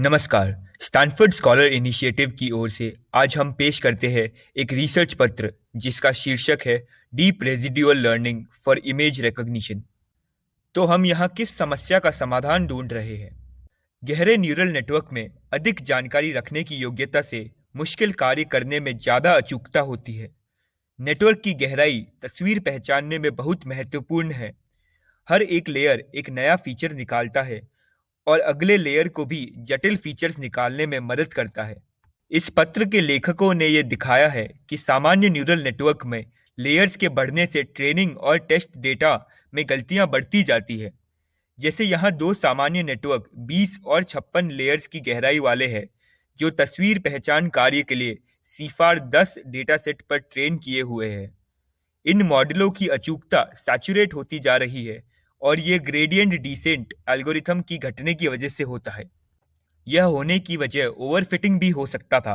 नमस्कार। Stanford scholar initiative की ओर से आज हम पेश करते हैं एक रिसर्च पत्र जिसका शीर्षक है deep residual learning for image recognition. तो हम यहाँ किस समस्या का समाधान ढूंढ रहे हैं? गहरे न्यूरल नेटवर्क में अधिक जानकारी रखने की योग्यता से मुश्किल कार्य करने में ज़्यादा अचूकता होती है। नेटवर्क की गहराई तस्वीर पहचानने में बहुत महत्वपूर्ण है। हर एक लेयर एक नया फीचर निकालता है और अगले लेयर को भी जटिल फीचर्स निकालने में मदद करता है। इस पत्र के लेखकों ने यह दिखाया है कि सामान्य न्यूरल नेटवर्क में लेयर्स के बढ़ने से ट्रेनिंग और टेस्ट डेटा में गलतियां बढ़ती जाती है। जैसे यहाँ दो सामान्य नेटवर्क 20 और 56 लेयर्स की गहराई वाले हैं, जो तस्वीर पहचान कार्य के लिए सीफार 10 डेटा सेट पर ट्रेन किए हुए हैं। इन मॉडलों की अचूकता सैचुरेट होती जा रही है और ये ग्रेडियंट डिसेंट एल्गोरिथम की घटने की वजह से होता है। यह होने की वजह ओवरफिटिंग भी हो सकता था,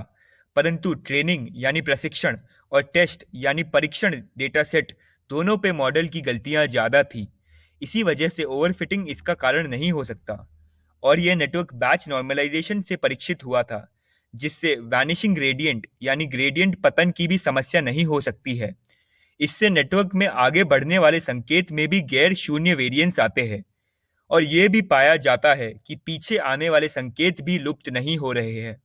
परंतु ट्रेनिंग यानी प्रशिक्षण और टेस्ट यानी परीक्षण डेटा सेट दोनों पे मॉडल की गलतियां ज़्यादा थी। इसी वजह से ओवरफिटिंग इसका कारण नहीं हो सकता। और यह नेटवर्क बैच नॉर्मलाइजेशन से परीक्षित हुआ था, जिससे वैनिशिंग ग्रेडियंट यानी ग्रेडियंट पतन की भी समस्या नहीं हो सकती है। इससे नेटवर्क में आगे बढ़ने वाले संकेत में भी गैर शून्य वेरिएंस आते हैं और यह भी पाया जाता है कि पीछे आने वाले संकेत भी लुप्त नहीं हो रहे हैं।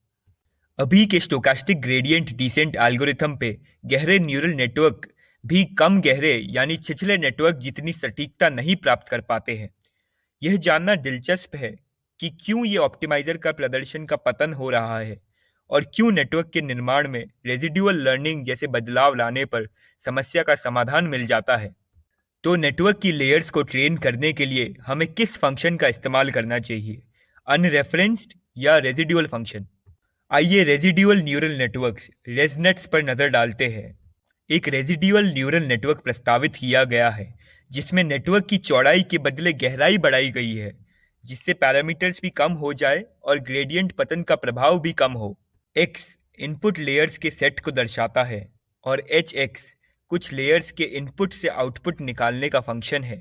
अभी के स्टोकास्टिक ग्रेडियंट डिसेंट एल्गोरिथम पे गहरे न्यूरल नेटवर्क भी कम गहरे यानी छिछले नेटवर्क जितनी सटीकता नहीं प्राप्त कर पाते हैं। यह जानना दिलचस्प है कि क्यों ये ऑप्टिमाइजर का प्रदर्शन का पतन हो रहा है और क्यों नेटवर्क के निर्माण में रेजिड्यूअल लर्निंग जैसे बदलाव लाने पर समस्या का समाधान मिल जाता है। तो नेटवर्क की लेयर्स को ट्रेन करने के लिए हमें किस फंक्शन का इस्तेमाल करना चाहिए, अनरेफरेंस्ड या रेजिड्यूअल फंक्शन? आइए रेजिड्यूअल न्यूरल नेटवर्क्स रेजनेट्स पर नज़र डालते हैं। एक रेजिड्यूअल न्यूरल नेटवर्क प्रस्तावित किया गया है जिसमें नेटवर्क की चौड़ाई के बदले गहराई बढ़ाई गई है, जिससे पैरामीटर्स भी कम हो जाए और ग्रेडियंट पतन का प्रभाव भी कम हो। x इनपुट लेयर्स के सेट को दर्शाता है और hx कुछ लेयर्स के इनपुट से आउटपुट निकालने का फंक्शन है।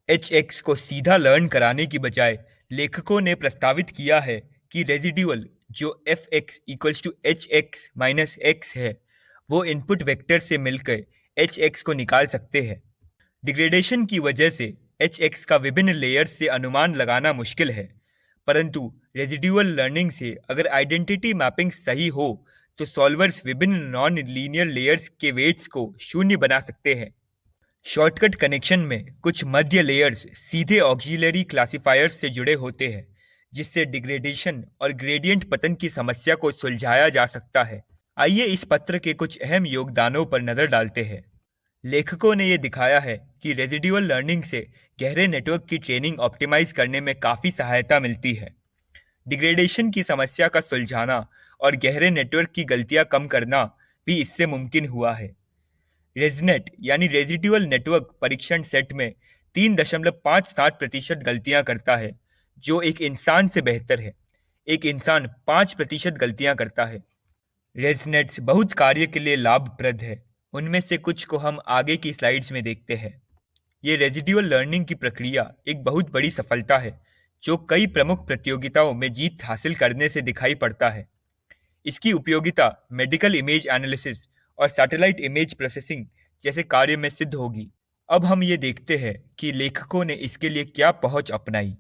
hx को सीधा लर्न कराने की बजाय लेखकों ने प्रस्तावित किया है कि रेजिड्यूअल जो fx equals to hx minus x है, वो इनपुट वेक्टर से मिलकर hx को निकाल सकते हैं। डिग्रेडेशन की वजह से hx का विभिन्न लेयर्स से अनुमान लगाना मुश्किल है, परंतु रेजिड्यूअल लर्निंग से अगर आइडेंटिटी मैपिंग सही हो तो सॉल्वर्स विभिन्न नॉन लीनियर लेयर्स के वेट्स को शून्य बना सकते हैं। शॉर्टकट कनेक्शन में कुछ मध्य लेयर्स सीधे ऑक्सिलरी क्लासिफायर्स से जुड़े होते हैं, जिससे डिग्रेडेशन और ग्रेडियंट पतन की समस्या को सुलझाया जा सकता है। आइए इस पत्र के कुछ अहम योगदानों पर नज़र डालते हैं। लेखकों ने यह दिखाया है कि रेजिड्यूअल लर्निंग से गहरे नेटवर्क की ट्रेनिंग ऑप्टिमाइज करने में काफ़ी सहायता मिलती है। डिग्रेडेशन की समस्या का सुलझाना और गहरे नेटवर्क की गलतियां कम करना भी इससे मुमकिन हुआ है। रेजनेट यानी रेजिड्यूअल नेटवर्क परीक्षण सेट में 3.57% गलतियां करता है, जो एक इंसान से बेहतर है। एक इंसान 5% गलतियां करता है। रेजनेट्स बहुत कार्य के लिए लाभप्रद है। उनमें से कुछ को हम आगे की स्लाइड्स में देखते हैं। ये रेजिड्यूअल लर्निंग की प्रक्रिया एक बहुत बड़ी सफलता है जो कई प्रमुख प्रतियोगिताओं में जीत हासिल करने से दिखाई पड़ता है। इसकी उपयोगिता मेडिकल इमेज एनालिसिस और सैटेलाइट इमेज प्रोसेसिंग जैसे कार्य में सिद्ध होगी। अब हम ये देखते हैं कि लेखकों ने इसके लिए क्या पहुंच अपनाई।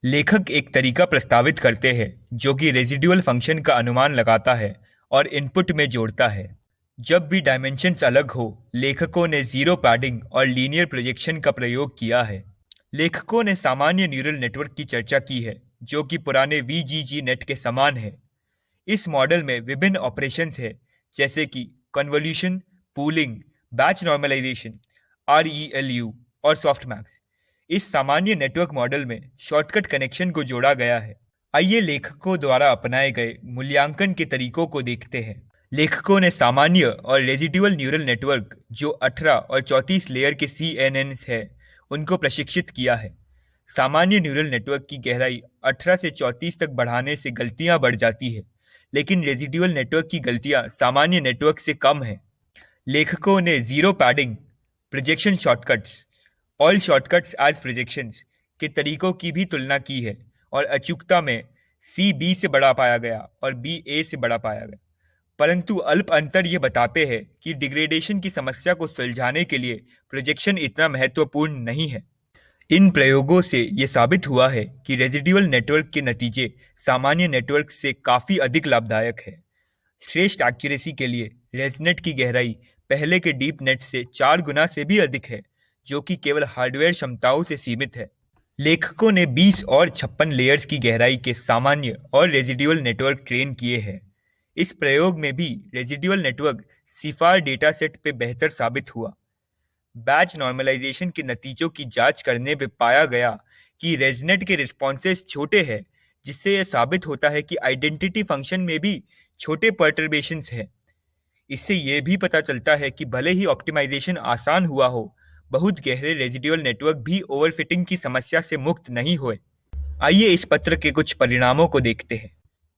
लेखक एक तरीका प्रस्तावित करते हैं जो कि रेजिड्यूअल फंक्शन का अनुमान लगाता है और इनपुट में जोड़ता है। जब भी डायमेंशंस अलग हो, लेखकों ने जीरो पैडिंग और लीनियर प्रोजेक्शन का प्रयोग किया है। लेखकों ने सामान्य न्यूरल नेटवर्क की चर्चा की है जो कि पुराने VGG नेट के समान है। इस मॉडल में विभिन्न ऑपरेशंस हैं जैसे कि convolution, pooling, batch normalisation, ReLU और सॉफ्टमैक्स। इस सामान्य नेटवर्क मॉडल में शॉर्टकट कनेक्शन को जोड़ा गया है। आइए लेखकों द्वारा अपनाए गए मूल्यांकन के तरीकों को देखते हैं। लेखकों ने सामान्य और रेजिड्यूअल न्यूरल नेटवर्क जो 18 और 34 लेयर के CNNs है उनको प्रशिक्षित किया है। सामान्य न्यूरल नेटवर्क की गहराई 18 से 34 तक बढ़ाने से गलतियां बढ़ जाती है, लेकिन रेजिड्यूअल नेटवर्क की गलतियां सामान्य नेटवर्क से कम है। लेखकों ने zero padding, projection shortcuts, all shortcuts as projections के तरीकों की भी तुलना की है और अचूकता में सी बी से बड़ा पाया गया और बी ए से बड़ा पाया गया। परंतु अल्प अंतर ये बताते हैं कि डिग्रेडेशन की समस्या को सुलझाने के लिए प्रोजेक्शन इतना महत्वपूर्ण नहीं है। इन प्रयोगों से ये साबित हुआ है कि रेजिड्यूअल नेटवर्क के नतीजे सामान्य नेटवर्क से काफ़ी अधिक लाभदायक है। श्रेष्ठ एक्यूरेसी के लिए रेजनेट की गहराई पहले के डीप नेट से 4 गुना से भी अधिक है, जो कि केवल हार्डवेयर क्षमताओं से सीमित है। लेखकों ने 20 और 56 लेयर्स की गहराई के सामान्य और रेजिड्यूअल नेटवर्क ट्रेन किए हैं। इस प्रयोग में भी रेजिड्यूअल नेटवर्क सिफार डेटा सेट पे बेहतर साबित हुआ। बैच नॉर्मलाइजेशन के नतीजों की जांच करने पे पाया गया कि रेजनेट के रिस्पॉन्सेज छोटे हैं, जिससे यह साबित होता है कि आइडेंटिटी फंक्शन में भी छोटे पर्टर्बेशंस हैं। इससे यह भी पता चलता है कि भले ही ऑप्टिमाइजेशन आसान हुआ हो, बहुत गहरे रेजिड्यूअल नेटवर्क भी ओवरफिटिंग की समस्या से मुक्त नहीं हुए। आइए इस पत्र के कुछ परिणामों को देखते हैं।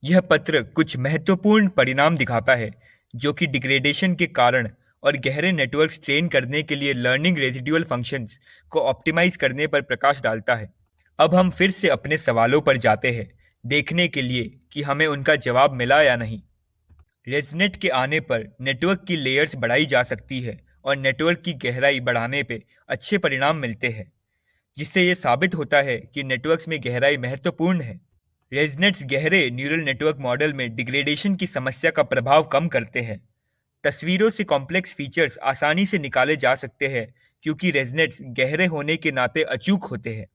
यह पत्र कुछ महत्वपूर्ण परिणाम दिखाता है जो कि डिग्रेडेशन के कारण और गहरे नेटवर्क्स ट्रेन करने के लिए लर्निंग रेजिड्यूअल फंक्शंस को ऑप्टिमाइज करने पर प्रकाश डालता है। अब हम फिर से अपने सवालों पर जाते हैं, देखने के लिए कि हमें उनका जवाब मिला या नहीं। रेजनेट के आने पर नेटवर्क की लेयर्स बढ़ाई जा सकती है और नेटवर्क की गहराई बढ़ाने पे अच्छे परिणाम मिलते हैं, जिससे ये साबित होता है कि नेटवर्क्स में गहराई महत्वपूर्ण है। रेजनेट्स गहरे न्यूरल नेटवर्क मॉडल में डिग्रेडेशन की समस्या का प्रभाव कम करते हैं। तस्वीरों से कॉम्प्लेक्स फीचर्स आसानी से निकाले जा सकते हैं क्योंकि रेजनेट्स गहरे होने के नाते अचूक होते हैं।